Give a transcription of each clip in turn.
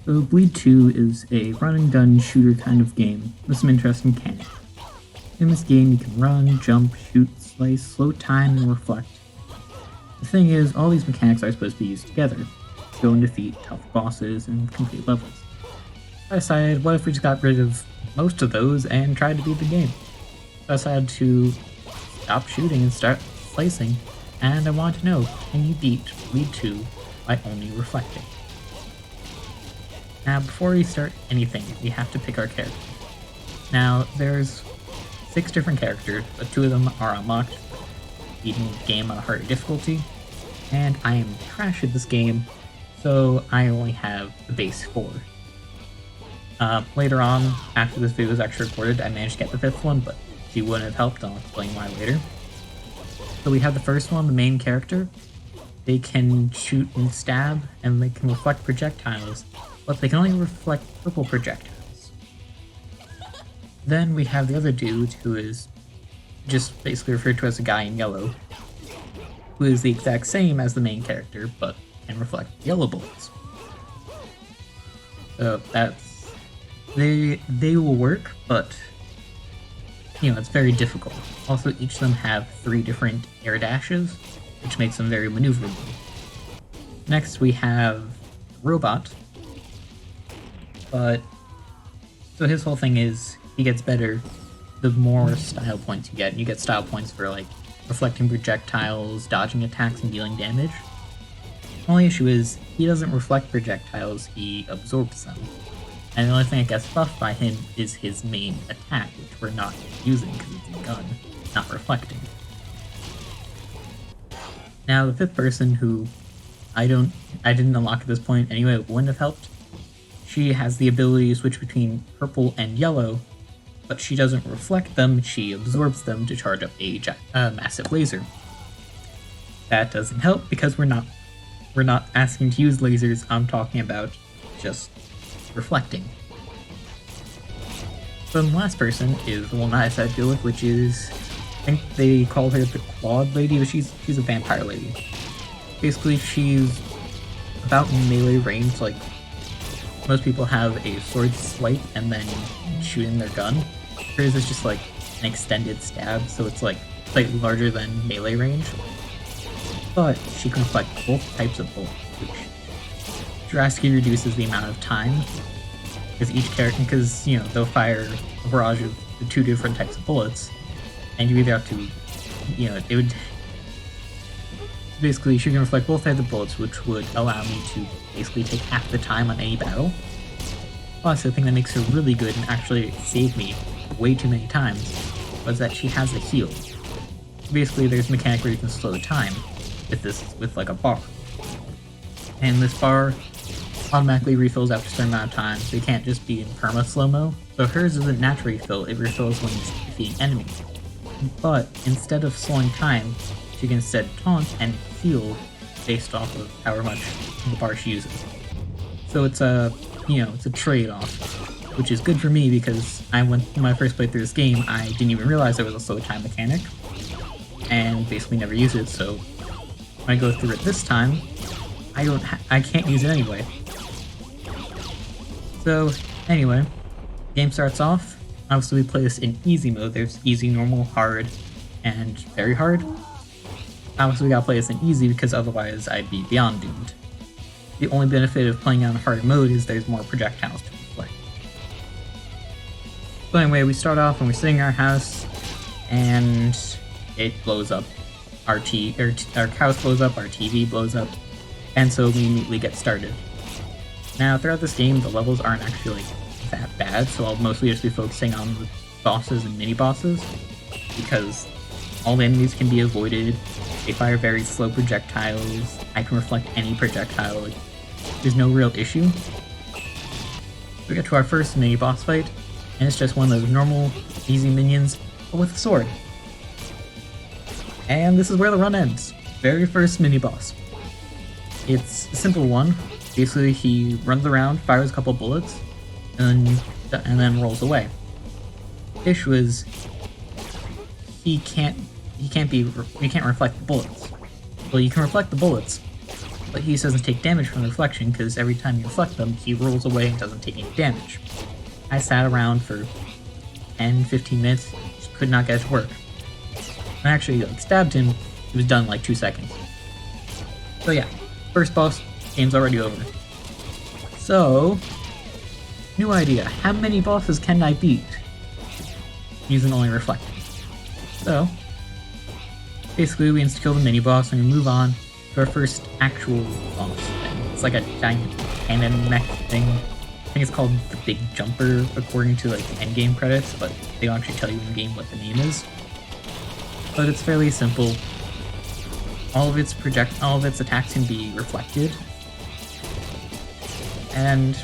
So Bleed 2 is a run and gun shooter kind of game with some interesting mechanics. In this game you can run, jump, shoot, slice, slow time, and reflect. The thing is, all these mechanics are supposed to be used together to go and defeat tough bosses and complete levels. I decided, what if we just got rid of most of those and tried to beat the game? So I decided to stop shooting and start slicing, and I wanted to know, can you beat Bleed 2 by only reflecting? Now, before we start anything, we have to pick our character. Now, there's 6 different characters, but 2 of them are unlocked, beating the game on a harder difficulty, and I am trash at this game, so I only have the base 4. Later on, after this video was actually recorded, I managed to get the 5th one, but she wouldn't have helped. I'll explain why later. So we have the first one, the main character. They can shoot and stab, and they can reflect projectiles, but they can only reflect purple projectiles. Then we have the other dude, who is just basically referred to as a guy in yellow, who is the exact same as the main character, but can reflect yellow bullets. So that's... They will work, but it's very difficult. Also, each of them have 3 different air dashes, which makes them very maneuverable. Next, we have Robot, so his whole thing is he gets better the more style points you get. You get style points for like reflecting projectiles, dodging attacks, and dealing damage. The only issue is he doesn't reflect projectiles, he absorbs them. And the only thing that gets buffed by him is his main attack, which we're not using because it's a gun, not reflecting. Now the 5th person, who I didn't unlock at this point anyway, it wouldn't have helped. She has the ability to switch between purple and yellow, but she doesn't reflect them, she absorbs them to charge up a massive laser. That doesn't help because we're not asking to use lasers, I'm talking about just reflecting. So the last person is the one I decided to deal with, which is, I think they call her the Clawed Lady, but she's a vampire lady. Basically, she's about melee range, like most people have a sword swipe and then shooting their gun. Hers is just like an extended stab, so it's like slightly larger than melee range. But she can reflect both types of bullets, which drastically reduces the amount of time, because each character, they'll fire a barrage of the 2 different types of bullets, and you either have to, it would, basically she can reflect both types of bullets, which would allow me to basically take half the time on any battle. Plus, the thing that makes her really good and actually saved me way too many times was that she has a heal. Basically, there's a mechanic where you can slow time with like a bar. And this bar automatically refills after a certain amount of time, so you can't just be in perma slow-mo. So hers doesn't naturally refill, it refills when you're defeating enemies. But instead of slowing time, she can instead taunt and heal based off of however much the bar she uses. So it's a trade-off, which is good for me because when I first played through this game, I didn't even realize there was a slow time mechanic, and basically never used it, so when I go through it this time, I can't use it anyway. So, anyway, game starts off. Obviously we play this in easy mode. There's easy, normal, hard, and very hard. Obviously we gotta play this in easy because otherwise I'd be beyond doomed. The only benefit of playing on hard mode is there's more projectiles to reflect. So anyway, we start off and we're sitting in our house, and it blows up. Our house blows up, our TV blows up, and so we immediately get started. Now, throughout this game, the levels aren't actually that bad, so I'll mostly just be focusing on the bosses and mini-bosses, because all the enemies can be avoided, they fire very slow projectiles, I can reflect any projectile, there's no real issue. We get to our first mini-boss fight, and it's just one of those normal, easy minions, but with a sword. And this is where the run ends. Very first mini-boss. It's a simple one. Basically, he runs around, fires a couple bullets, and then rolls away. The issue is he can't reflect the bullets. Well, you can reflect the bullets, but he doesn't take damage from the reflection because every time you reflect them, he rolls away and doesn't take any damage. I sat around for 10-15 minutes, just could not get it to work. I actually stabbed him, he was done in like 2 seconds. So yeah, first boss, game's already over. So, new idea, how many bosses can I beat using only reflecting? So, basically we insta-kill the mini-boss and we move on to our first actual boss thing. It's like a giant cannon mech thing. I think it's called the Big Jumper according to like the endgame credits, but they don't actually tell you in game what the name is. But it's fairly simple. All of its attacks can be reflected. And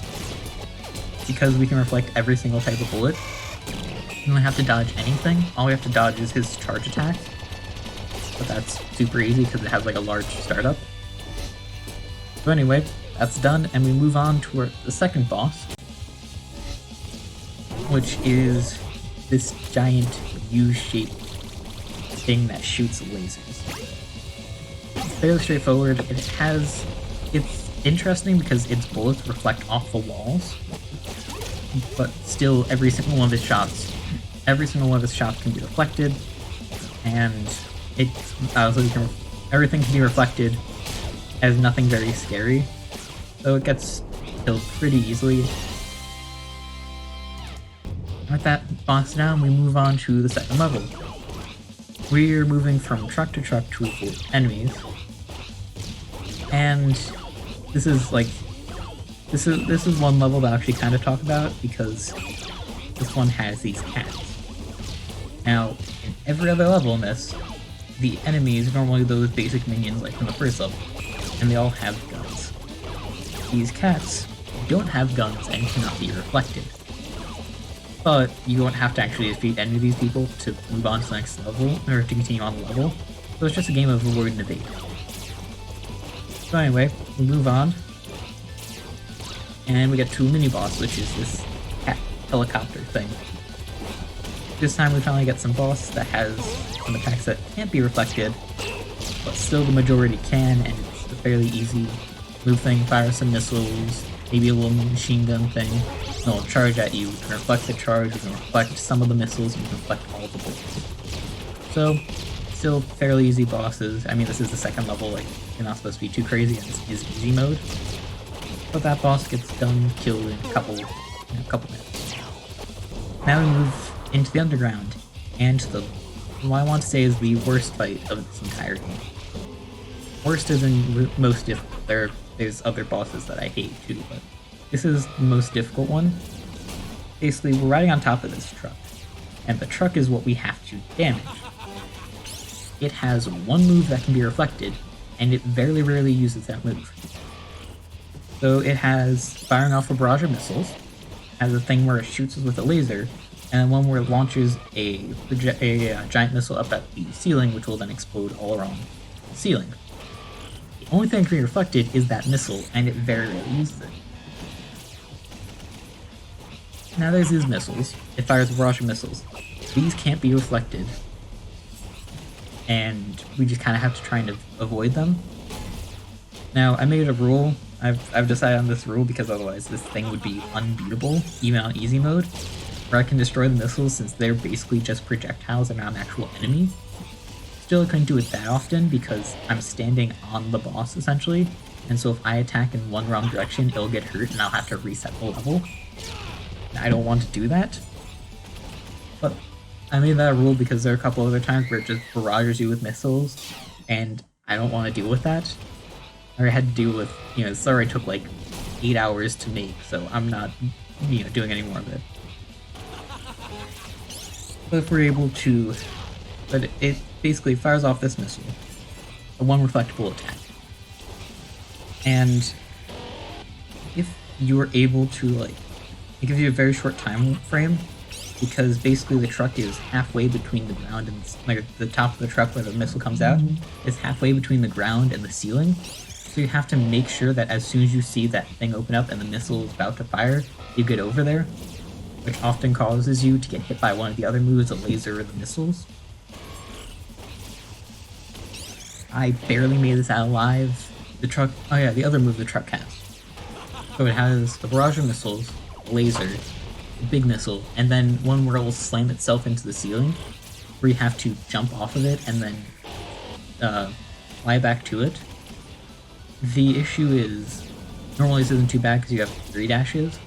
because we can reflect every single type of bullet, you don't have to dodge anything. All we have to dodge is his charge attack. But that's super easy because it has like a large startup. So anyway, that's done, and we move on to the second boss, which is this giant U-shaped thing that shoots lasers. It's fairly straightforward. It's interesting because its bullets reflect off the walls, but still every single one of his shots can be reflected, and everything can be reflected as nothing very scary, so it gets killed pretty easily. With that boss down, we move on to the second level. We're moving from truck to truck to avoid enemies, and this is one level that I actually kind of talk about because this one has these cats. Now, in every other level in this, the enemies are normally those basic minions like from the first level, and they all have guns. These cats don't have guns and cannot be reflected. But you don't have to actually defeat any of these people to move on to the next level, or to continue on the level, so it's just a game of avoid and evade. So anyway, we move on, and we get to a mini-boss, which is this cat helicopter thing. This time we finally get some boss that has some attacks that can't be reflected, but still the majority can, and it's a fairly easy move thing. Fire some missiles, maybe a little machine gun thing, and they'll charge at you. You can reflect the charge, you can reflect some of the missiles, and you can reflect all the bullets. So, still fairly easy bosses. I mean, this is the second level, like, you're not supposed to be too crazy, and this is easy mode. But that boss gets done, killed in a couple minutes. Now we move into the underground, and what I want to say is the worst fight of this entire game. Worst isn't most difficult. There's other bosses that I hate too, but this is the most difficult one. Basically, we're riding on top of this truck, and the truck is what we have to damage. It has one move that can be reflected, and it very rarely uses that move. So it has firing off a barrage of missiles, has a thing where it shoots us with a laser, and one where it launches a giant missile up at the ceiling, which will then explode all around the ceiling. The only thing that can be reflected is that missile, and it very rarely uses it. Now there's these missiles. It fires a barrage of missiles. These can't be reflected, and we just kind of have to try and avoid them. Now, I made a rule. I've decided on this rule because otherwise this thing would be unbeatable, even on easy mode, where I can destroy the missiles since they're basically just projectiles and not an actual enemy. Still, I couldn't do it that often because I'm standing on the boss, essentially, and so if I attack in one wrong direction, it'll get hurt and I'll have to reset the level. And I don't want to do that. But I made that rule because there are a couple other times where it just barrages you with missiles, and I don't want to deal with that. Or I had to deal with, this already took like 8 hours to make, so I'm not, doing any more of it. But if we're able to, but it basically fires off this missile, a one reflectable attack. And if you're able to, it gives you a very short time frame, because basically the truck is halfway between the ground and, the top of the truck where the missile comes out is halfway between the ground and the ceiling. So you have to make sure that as soon as you see that thing open up and the missile is about to fire, you get over there, which often causes you to get hit by one of the other moves, the laser or the missiles. I barely made this out alive. The truck, oh yeah, the other move the truck has. So it has the barrage of missiles, laser, big missile, and then one where it will slam itself into the ceiling, where you have to jump off of it and then fly back to it. The issue is, normally this isn't too bad because you have 3 dashes.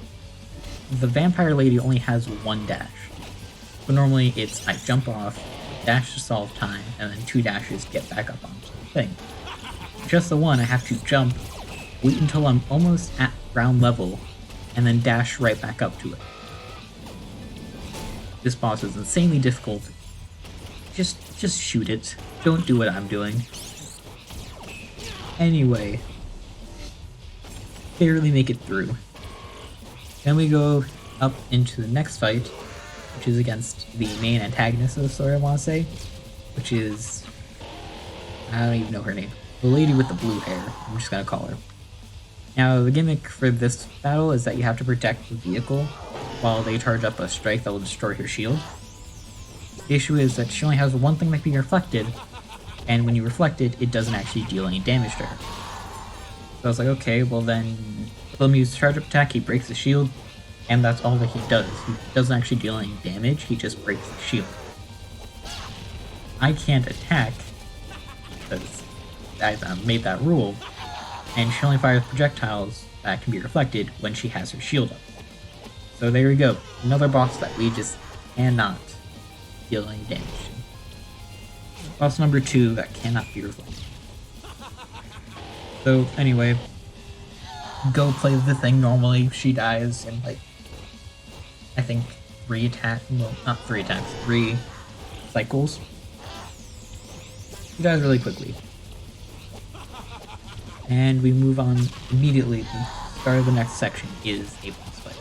The Vampire Lady only has 1 dash. So normally it's I jump off, dash to solve time, and then 2 dashes to get back up onto the thing. Just the one, I have to jump, wait until I'm almost at ground level, and then dash right back up to it. This boss is insanely difficult. Just shoot it. Don't do what I'm doing. Anyway, barely make it through. Then we go up into the next fight, which is against the main antagonist of the story, I want to say, which is, I don't even know her name. The lady with the blue hair, I'm just gonna call her. Now, the gimmick for this battle is that you have to protect the vehicle while they charge up a strike that will destroy her shield. The issue is that she only has one thing that can be reflected, and when you reflect it, it doesn't actually deal any damage to her. So I was like, okay, well then, let me use charge up attack, he breaks the shield, and that's all that he does. He doesn't actually deal any damage, he just breaks the shield. I can't attack, because I made that rule, and she only fires projectiles that can be reflected when she has her shield up. So there we go, another boss that we just cannot deal any damage to. Boss number 2 that cannot be reflected. So anyway, go play the thing normally. She dies in like, I think 3 attacks, well not 3 attacks, 3 cycles. She dies really quickly. And we move on immediately. The start of the next section is a boss fight,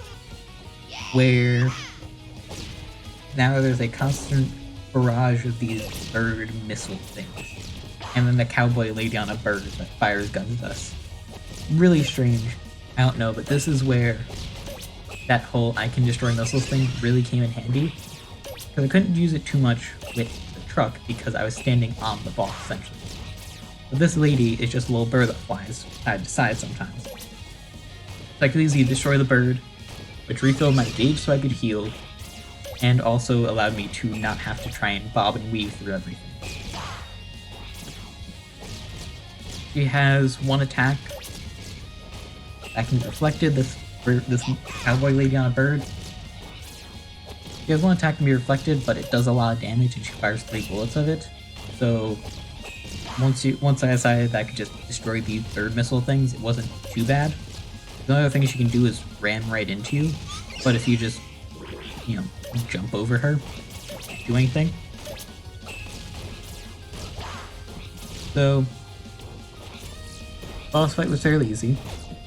where now there's a constant barrage of these bird missile things, and then the cowboy lady on a bird that fires guns at us. Really strange, I don't know, but this is where that whole I can destroy missiles thing really came in handy, because I couldn't use it too much with the truck because I was standing on the boss essentially. But this lady is just a little bird that flies side to side sometimes. So I could easily destroy the bird, which refilled my gauge so I could heal, and also allowed me to not have to try and bob and weave through everything. She has 1 attack that can be reflected, this cowboy lady on a bird. She has 1 attack that can be reflected, but it does a lot of damage and she fires 3 bullets of it. So once I decided that I could just destroy these bird missile things, it wasn't too bad. The only other thing she can do is ram right into you, but if you just, you know, jump over her, do anything. So, boss fight was fairly easy,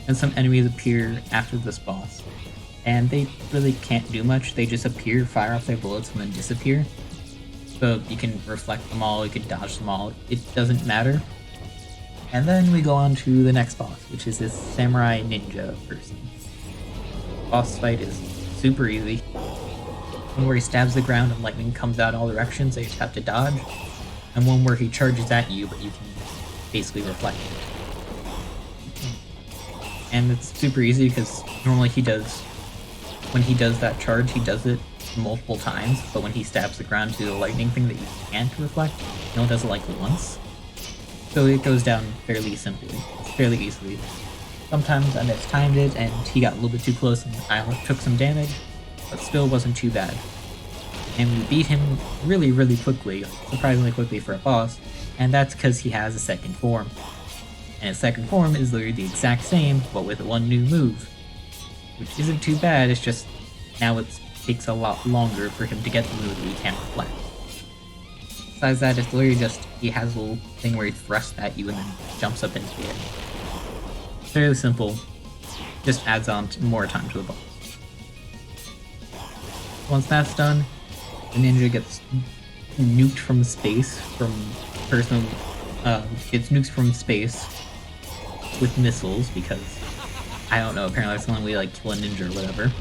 and some enemies appear after this boss, and they really can't do much. They just appear, fire off their bullets, and then disappear. So you can reflect them all, you can dodge them all, it doesn't matter. And then we go on to the next boss, which is this samurai ninja person. Boss fight is super easy. One where he stabs the ground and lightning comes out in all directions, so you just have to dodge. And one where he charges at you, but you can basically reflect it. And it's super easy because normally when he does that charge, he does it multiple times, but when he stabs the ground to the lightning thing that you can't reflect, he only does it like once. So it goes down fairly simply, fairly easily. Sometimes I mistimed it and he got a little bit too close and I took some damage, but still wasn't too bad. And we beat him really quickly, surprisingly quickly for a boss, and that's because he has a second form. And his second form is literally the exact same, but with 1 new move. Which isn't too bad, it's just now it takes a lot longer for him to get the move that he can't reflect. Besides that, it's literally just, he has a little thing where he thrusts at you and then jumps up into the air. Fairly simple, just adds on more time to the boss. Once that's done, the ninja gets nuked from space, gets nuked from space with missiles, because, I don't know, apparently that's the only way to like kill a ninja or whatever.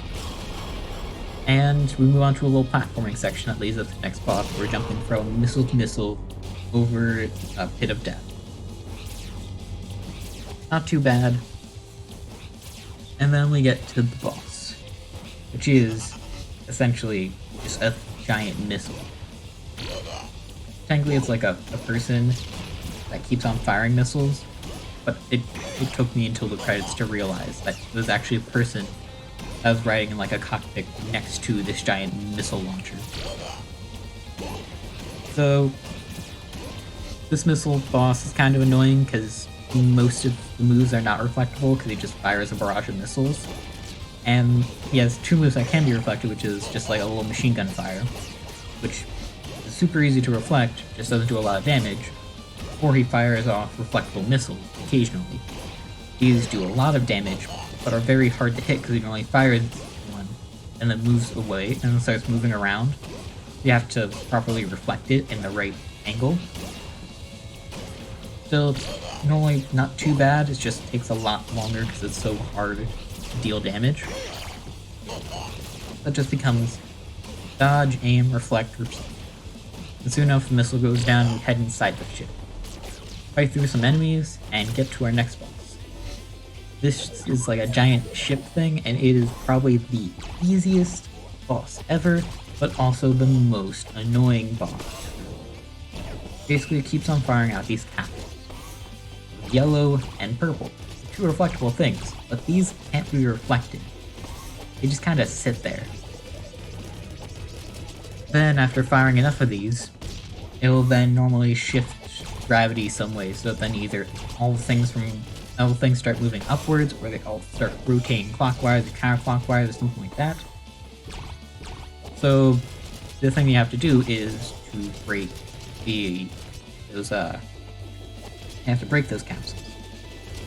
And we move on to a little platforming section that leads up to the next boss. We're jumping from missile to missile over a pit of death. Not too bad. And then we get to the boss, which is essentially just a giant missile. Technically it's like a person that keeps on firing missiles, but it took me until the credits to realize that it was actually a person that was riding in like a cockpit next to this giant missile launcher. So this missile boss is kind of annoying because most of the moves are not reflectable because he just fires a barrage of missiles. And he has two moves that can be reflected, which is just like a little machine gun fire, which is super easy to reflect, just doesn't do a lot of damage, or he fires off reflectable missiles occasionally. These do a lot of damage, but are very hard to hit because he can only fire one and then moves away and then starts moving around. You have to properly reflect it in the right angle. Still, it's normally not too bad, it just takes a lot longer because it's so hard to deal damage. That just becomes dodge, aim, reflect, repeat. And soon enough the missile goes down, we head inside the ship. Fight through some enemies, and get to our next boss. This is like a giant ship thing, and it is probably the easiest boss ever, but also the most annoying boss. Basically, it keeps on firing out these capsules. Yellow and purple. Two reflectable things, but these can't be reflected. They just kind of sit there. Then, after firing enough of these, it will then normally shift gravity some way, so that then either all the things start moving upwards, or they all start rotating clockwise or counterclockwise or something like that. So the thing you have to do is to break those capsules.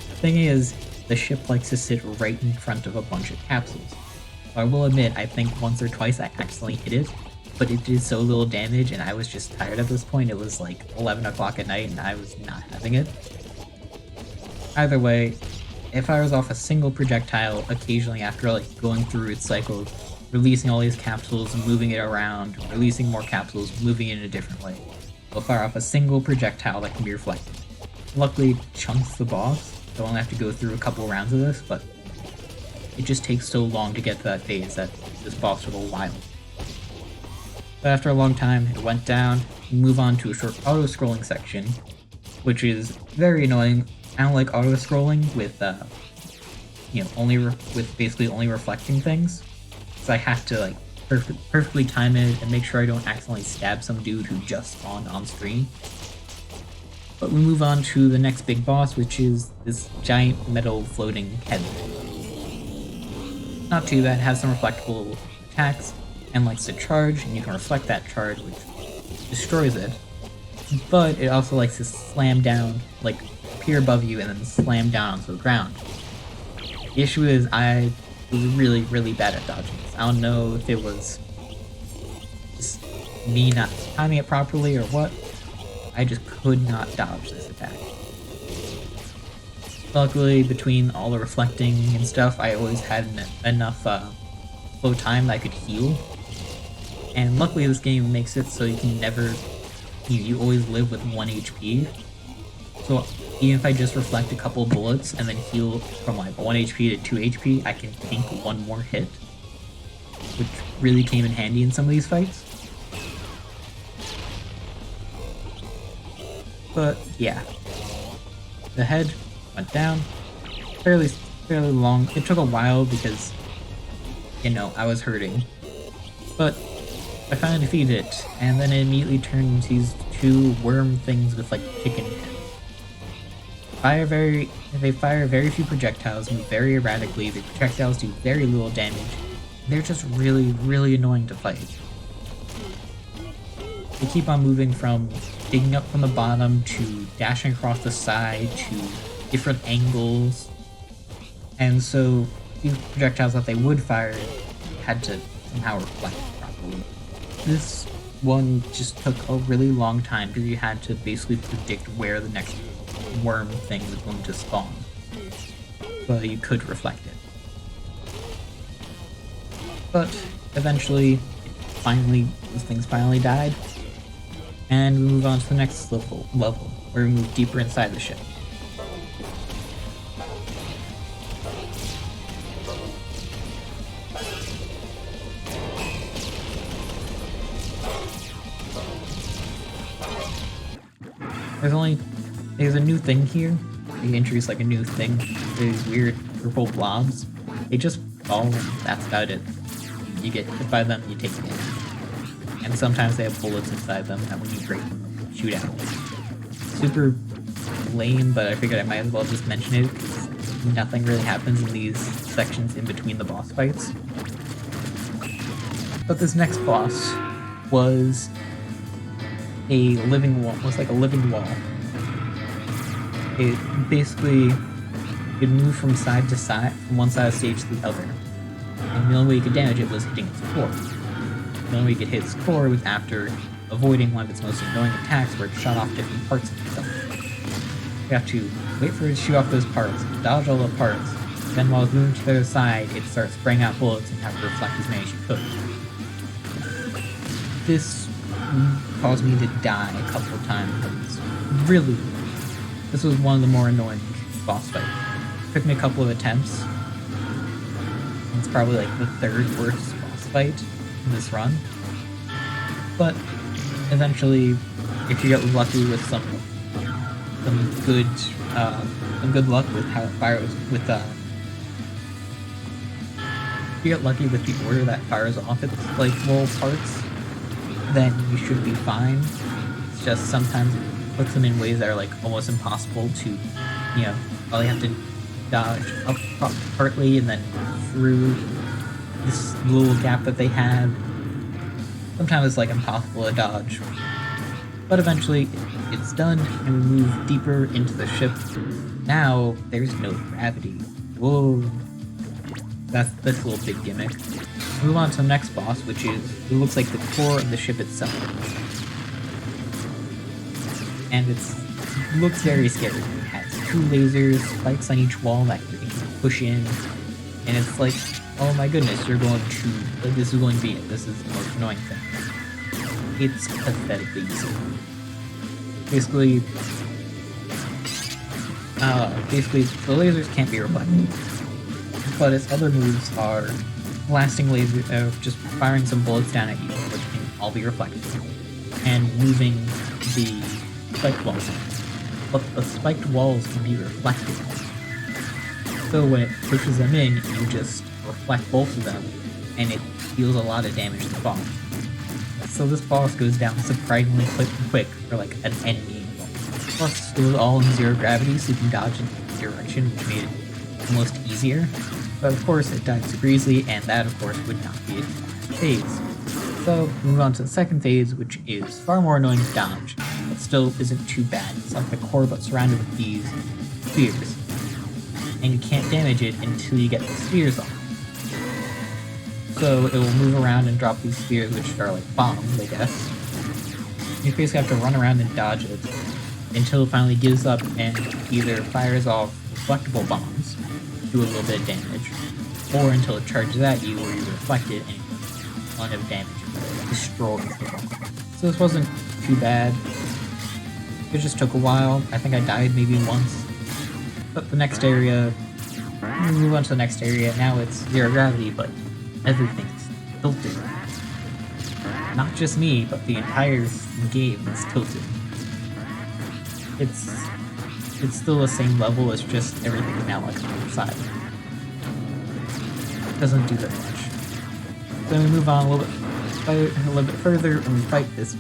The thing is, the ship likes to sit right in front of a bunch of capsules. So I will admit, I think once or twice I accidentally hit it, but it did so little damage and I was just tired at this point. It was like 11 o'clock at night and I was not having it. Either way, it fires off a single projectile occasionally after like going through its cycle of releasing all these capsules and moving it around, releasing more capsules, moving it in a different way. It'll fire off a single projectile that can be reflected. Luckily, it chunks the boss, so I only have to go through a couple rounds of this, but it just takes so long to get to that phase that this boss took a while. But after a long time, it went down. You move on to a short auto-scrolling section, which is very annoying. I don't like auto-scrolling with, with basically only reflecting things. So I have to like perfectly time it and make sure I don't accidentally stab some dude who just spawned on screen. But we move on to the next big boss, which is this giant metal floating head. Not too bad, it has some reflectable attacks and likes to charge, and you can reflect that charge, which destroys it. But it also likes to slam down, like appear above you and then slam down onto the ground. The issue is I was really, really bad at dodging this. I don't know if it was just me not timing it properly or what. I just could not dodge this attack. Luckily, between all the reflecting and stuff, I always had enough slow time that I could heal. And luckily this game makes it so you can never, you always live with 1 HP. So even if I just reflect a couple bullets and then heal from like 1 HP to 2 HP, I can tank one more hit, which really came in handy in some of these fights. But yeah, the head went down fairly long. It took a while because, you know, I was hurting, but I finally defeated it, and then it immediately turned into these two worm things with like chicken heads. They fire very few projectiles, move very erratically. The projectiles do very little damage. They're just really, really annoying to fight. They keep on moving from digging up from the bottom to dashing across the side to different angles. And so these projectiles that they would fire had to somehow reflect properly. This one just took a really long time because you had to basically predict where the next worm thing was going to spawn, but you could reflect it. But eventually, these things finally died, and we move on to the next level where we move deeper inside the ship. There's a new thing here. They introduced like a new thing. These weird purple blobs. They just fall and that's about it. You get hit by them, you take damage. And sometimes they have bullets inside them that when you break them, shoot out. Super lame, but I figured I might as well just mention it because nothing really happens in these sections in between the boss fights. But this next boss was a living wall. Was like a living wall. It basically could move from side to side, from one side of the stage to the other. And the only way you could damage it was hitting its core. The only way you could hit its core was after avoiding one of its most annoying attacks where it shot off different parts of itself. You have to wait for it to shoot off those parts, dodge all the parts, then while it's moving to the other side, it starts spraying out bullets and have to reflect as many as you could. This caused me to die a couple of times. This was one of the more annoying boss fights. It took me a couple of attempts. It's probably like the third worst boss fight in this run. But eventually, if you get lucky with some good luck with how it fires, if you get lucky with the order that fires off its like little parts, then you should be fine. It's just sometimes it puts them in ways that are like almost impossible to, all you have to dodge up partly and then through this little gap that they have. Sometimes it's like impossible to dodge. But eventually it's done and we move deeper into the ship. Now there's no gravity. Whoa. That's this little big gimmick. Move on to the next boss, which is, it looks like the core of the ship itself. And it looks very scary. It has 2 lasers, spikes on each wall that you can push in, and it's like, oh my goodness, this is going to be it. This is the most annoying thing. It's pathetically easy. Basically, the lasers can't be reflected, but its other moves are blasting laser, just firing some bullets down at you, which can all be reflected, and moving the spiked walls. But the spiked walls can be reflected. So when it pushes them in, you just reflect both of them, and it deals a lot of damage to the boss. So this boss goes down surprisingly quick for like an enemy. Plus, it was all in 0 gravity, so you can dodge in any direction, which made it almost easier. But of course, it died super easily, and that of course would not be a phase. So, move on to the second phase, which is far more annoying to dodge, but still isn't too bad. It's like the core, but surrounded with these spheres. And you can't damage it until you get the spheres off. So, it will move around and drop these spheres, which are like bombs, I guess. You basically have to run around and dodge it until it finally gives up and either fires off reflectable bombs, do a little bit of damage, or until it charges at you where you reflect it and a ton of damage and destroys the bomb. So this wasn't too bad. It just took a while. I think I died maybe once. But the next area, we move on to the next area. Now it's 0 gravity, but everything's tilted. Not just me, but the entire game is tilted. It's still the same level, it's just everything is now like on the other side. It doesn't do that much. Then we move on a little bit further and we fight this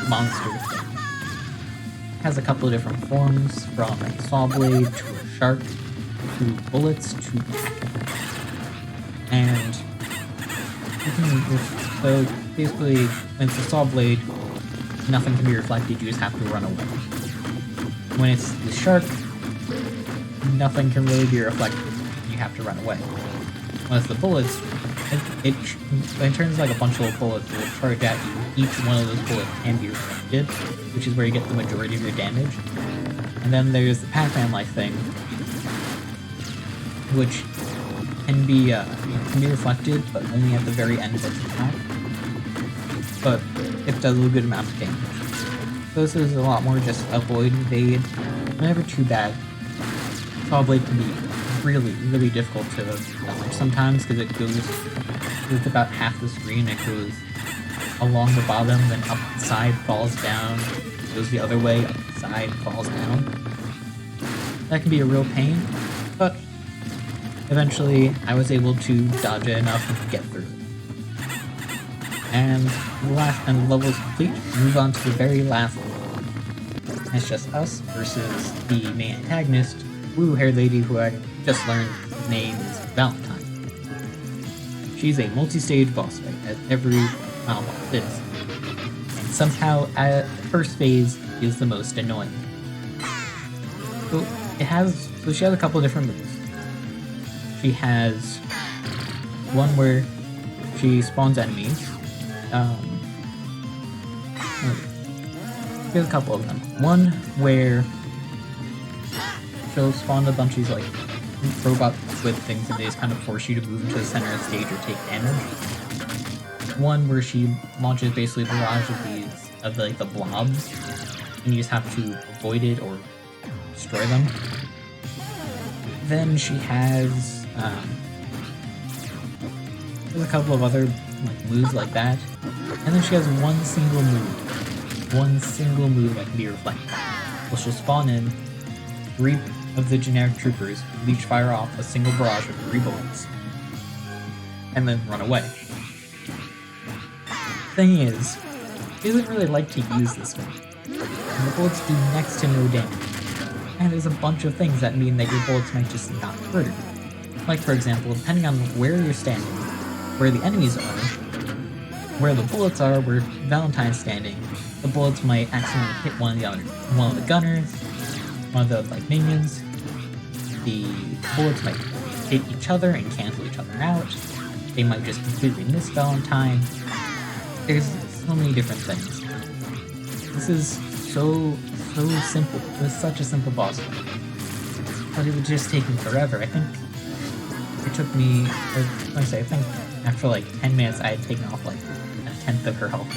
monster thing. It has a couple of different forms, from a saw blade to a shark to bullets to and so basically when it's a saw blade, nothing can be reflected, you just have to run away. When it's the shark, nothing can really be reflected. You have to run away. When it's the bullets, it turns like a bunch of little bullets that will charge at you. Each one of those bullets can be reflected, which is where you get the majority of your damage. And then there's the Pac-Man-like thing, which can be reflected, but only at the very end of its attack. But it does a good amount of damage. So this is a lot more just avoid, evade, never too bad. Saw blade can be really, really difficult to dodge sometimes because it goes with about half the screen. It goes along the bottom, then up the side, falls down, goes the other way, up the side, falls down. That can be a real pain, but eventually I was able to dodge it enough and get through it. And the level is complete. Move on to the very last level. It's just us versus the main antagonist, blue-haired lady who I just learned his name is Valentine. She's a multi-stage boss fight, as every final boss is. And somehow, at the first phase, is the most annoying. So she has a couple different moves. She has one where she spawns enemies. There's a couple of them. One where she'll spawn a bunch of these like robots with things and they just kind of force you to move into the center of the stage or take damage. One where she launches basically a barrage of the blobs and you just have to avoid it or destroy them. Then she has there's a couple of other like moves like that. And then she has one single move that can be reflected. Well, she'll spawn in 3 of the generic troopers, who each fire off a single barrage of 3 bullets, and then run away. Thing is, she doesn't really like to use this one, and the bullets do next to no damage. And there's a bunch of things that mean that your bullets might just not hurt her. Like for example, depending on where you're standing, where the enemies are, where the bullets are, where Valentine's standing, the bullets might accidentally hit one of the gunners, one of the like minions. The bullets might hit each other and cancel each other out. They might just completely miss Valentine. There's so many different things. This is so simple. It was such a simple boss fight. But it was just taking forever. I think it took me, I think after like 10 minutes I had taken off like 1/10 of her health.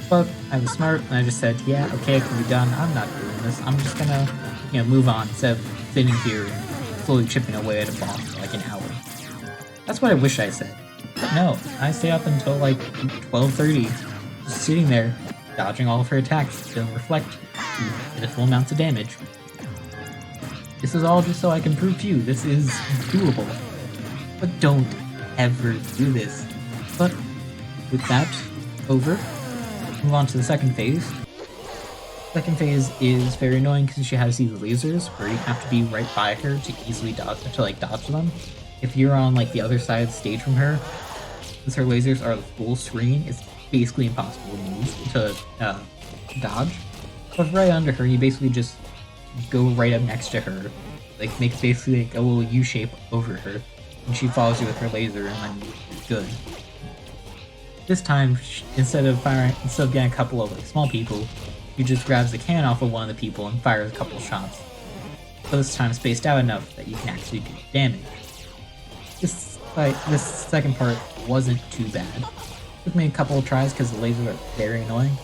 But I was smart and I just said, yeah, okay, it can be done. I'm not doing this. I'm just gonna, move on instead of sitting here and slowly chipping away at a boss for like an hour. That's what I wish I said. But no, I stay up until like 12:30, just sitting there, dodging all of her attacks, doing reflect, pitiful amounts of damage. This is all just so I can prove to you this is doable. But don't ever do this. But with that over, move on to the second phase. Second phase is very annoying because she has these lasers where you have to be right by her to easily dodge them. If you're on like the other side of the stage from her, since her lasers are the full screen, it's basically impossible to dodge. But right under her, you basically just go right up next to her, like make basically like a little U shape over her, and she follows you with her laser, and then you're good. This time, instead of getting a couple of like small people, he just grabs the cannon off of one of the people and fires a couple shots. But this time spaced out enough that you can actually do damage. This second part wasn't too bad. It took me a couple of tries because the lasers are very annoying.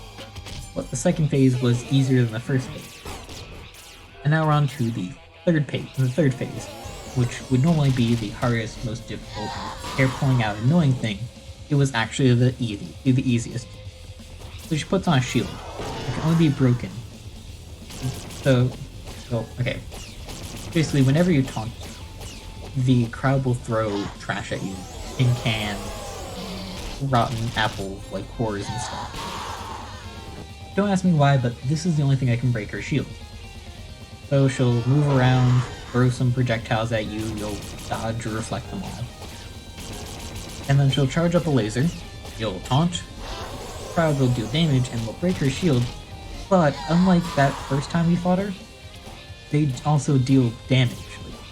But the second phase was easier than the first phase. And now we're on to the third phase, which would normally be the hardest, most difficult, hair pulling out annoying thing. It was actually the easiest. So she puts on a shield. It can only be broken. So okay. Basically, whenever you taunt, the crowd will throw trash at you. Tin cans, rotten apple, like cores and stuff. Don't ask me why, but this is the only thing that can break her shield. So she'll move around, throw some projectiles at you, you'll dodge or reflect them all. And then she'll charge up a laser, you'll taunt, the crowd will do damage and will break her shield, but unlike that first time we fought her, they also deal damage.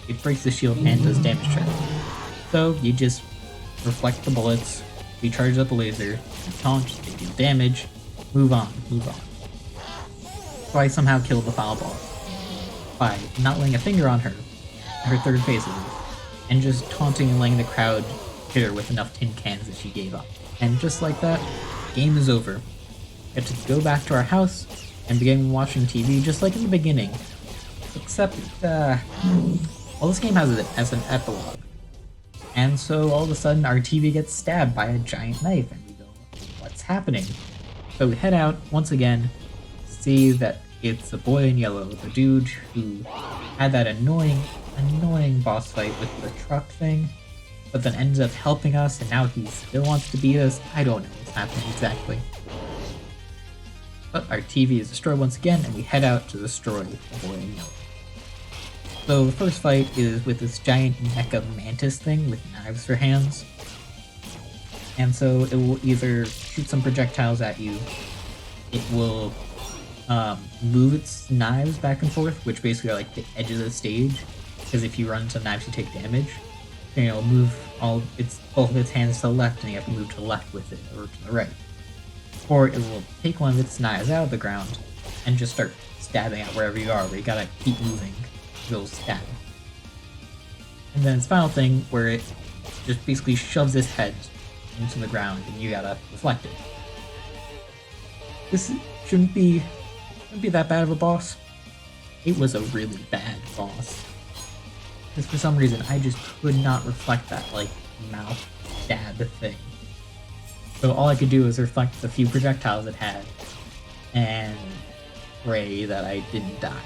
It breaks the shield and does damage to her. So you just reflect the bullets, recharge up a laser, taunt, they deal damage, move on. So I somehow killed the final boss by not laying a finger on her third phase at least, and just taunting and letting the crowd hit her with enough tin cans that she gave up. And just like that, game is over. We have to go back to our house and begin watching TV just like in the beginning. Except, well, this game has an epilogue. And so all of a sudden our TV gets stabbed by a giant knife and we go, what's happening? So we head out once again see that it's the boy in yellow, the dude who had that annoying boss fight with the truck thing, but then ends up helping us, and now he still wants to beat us. I don't know what's happening exactly. But our TV is destroyed once again, and we head out to destroy the boy in yellow. So the first fight is with this giant mecha mantis thing with knives for hands. And so it will either shoot some projectiles at you, it will move its knives back and forth, which basically are like the edge of the stage, because if you run into knives you take damage. And it'll move both of its hands to the left, and you have to move to the left with it, or to the right. Or it will take one of its knives out of the ground and just start stabbing at wherever you are, where you gotta keep moving to go stab. And then its final thing, where it just basically shoves its head into the ground and you gotta deflect it. This shouldn't be that bad of a boss. It was a really bad boss. Because for some reason I just could not reflect that like mouth stab thing. So all I could do was reflect the few projectiles it had and pray that I didn't die.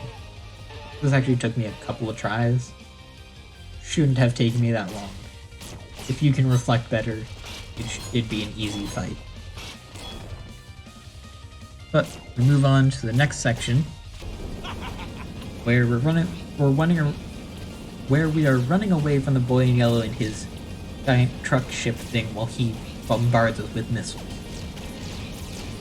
This actually took me a couple of tries. Shouldn't have taken me that long. If you can reflect better, it'd be an easy fight. But we move on to the next section, where we are running away from the boy in yellow and his giant truck ship thing while he bombards us with missiles.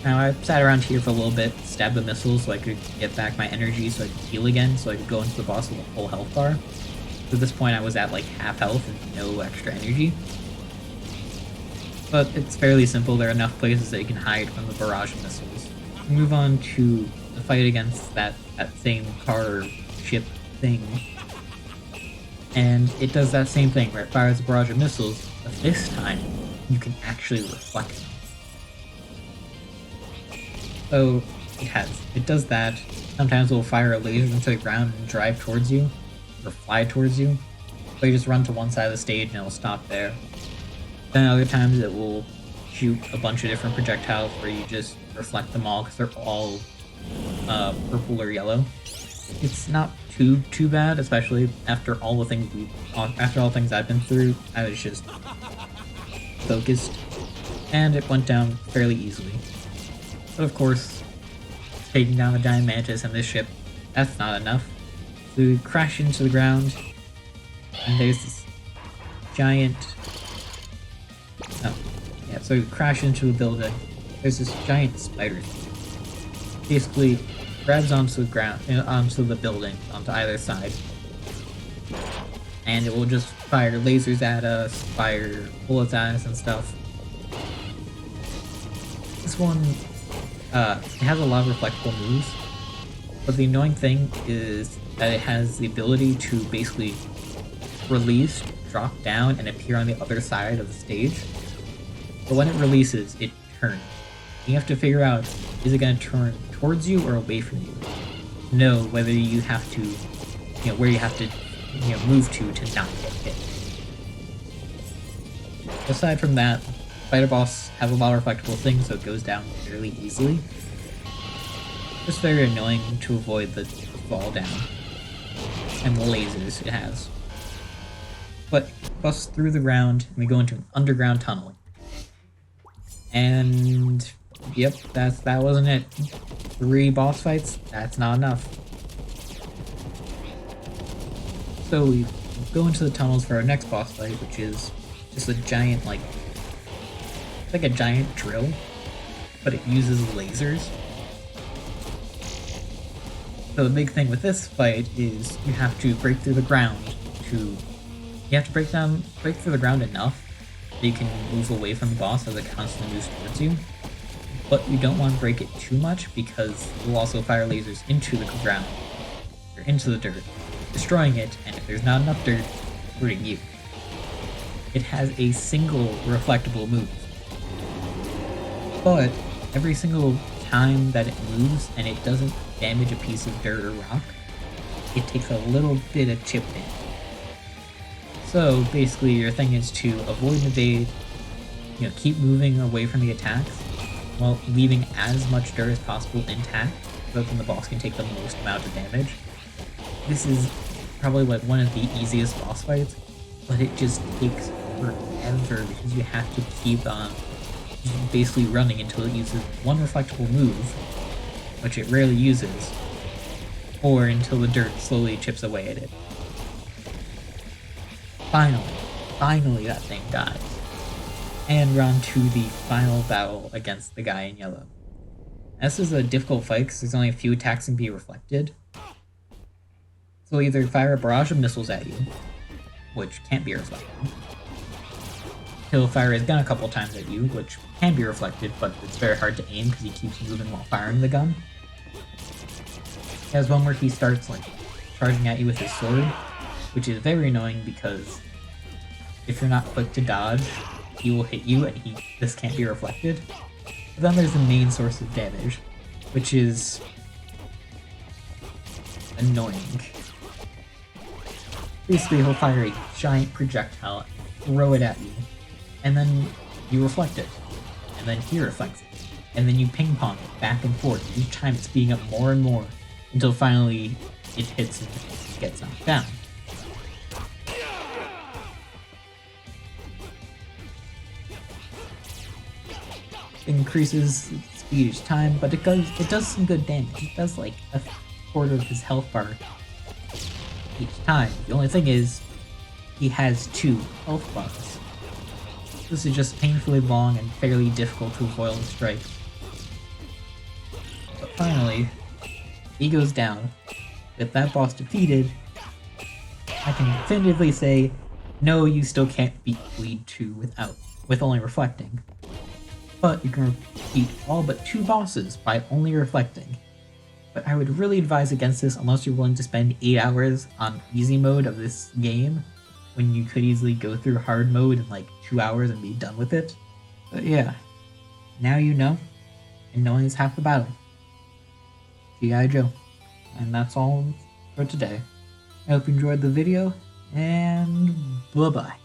Now I sat around here for a little bit, stabbed the missiles so I could get back my energy so I could heal again, so I could go into the boss with a full health bar. So at this point I was at like half health and no extra energy. But it's fairly simple, there are enough places that you can hide from the barrage of missiles. We move on to the fight against that same car ship thing. And it does that same thing where it fires a barrage of missiles, but this time you can actually reflect them. So it does that. Sometimes it will fire a laser into the ground and drive towards you, or fly towards you. So you just run to one side of the stage and it'll stop there. Then other times it will shoot a bunch of different projectiles where you just reflect them all because they're all purple or yellow. It's not too bad, especially after all the things I've been through. I was just focused, and it went down fairly easily. But of course, taking down the giant mantis and this ship, that's not enough. So we crash into the ground, and there's this giant... so we crash into a building. There's this giant spider thing. Basically, grabs onto the ground, onto the building, onto either side. And it will just fire lasers at us, fire bullets at us and stuff. This one, it has a lot of reflectable moves, but the annoying thing is that it has the ability to basically release, drop down, and appear on the other side of the stage. But when it releases, it turns. You have to figure out, is it going to turn towards you or away from you? Know whether you have to, where you have to, move to not get hit. Aside from that, fighter boss has a lot of reflectable things, so it goes down fairly easily. Just very annoying to avoid the fall down and the lasers it has. But bust through the ground, and we go into an underground tunnel. And yep, that wasn't it. 3 boss fights, that's not enough. So we go into the tunnels for our next boss fight, which is just a giant, it's like a giant drill, but it uses lasers. So the big thing with this fight is you have to break through the ground break through the ground enough that you can move away from the boss as it constantly moves towards you. But you don't want to break it too much because it will also fire lasers into the ground, or into the dirt, destroying it, and if there's not enough dirt, hurting you. It has a single reflectable move, but every single time that it moves and it doesn't damage a piece of dirt or rock, it takes a little bit of chip damage. So basically your thing is to avoid and evade, keep moving away from the attacks while leaving as much dirt as possible intact but then the boss can take the most amount of damage. This is probably like one of the easiest boss fights, but it just takes forever because you have to keep on basically running until it uses one reflectable move, which it rarely uses, or until the dirt slowly chips away at it. Finally that thing dies. And we're on to the final battle against the guy in yellow. This is a difficult fight because there's only a few attacks that can be reflected. So either fire a barrage of missiles at you, which can't be reflected. He'll fire his gun a couple times at you, which can be reflected, but it's very hard to aim because he keeps moving while firing the gun. He has one where he starts like charging at you with his sword, which is very annoying because if you're not quick to dodge, he will hit you and this can't be reflected. But then there's the main source of damage, which is annoying. Basically, he'll fire a giant projectile, throw it at you, and then you reflect it, and then he reflects it, and then you ping pong it back and forth. Each time it's speeding up more and more until finally it hits and gets knocked down. It increases speed each time, but it does some good damage. It does like a quarter of his health bar each time. The only thing is, he has 2 health bars. This is just painfully long and fairly difficult to avoid and strike. But finally, he goes down. With that boss defeated, I can definitively say, no, you still can't beat Bleed 2 with only reflecting. But you can beat all but 2 bosses by only reflecting. But I would really advise against this unless you're willing to spend 8 hours on easy mode of this game, when you could easily go through hard mode in like 2 hours and be done with it. But yeah, now you know, and knowing is half the battle. G.I. Joe. And that's all for today. I hope you enjoyed the video, and bye-bye.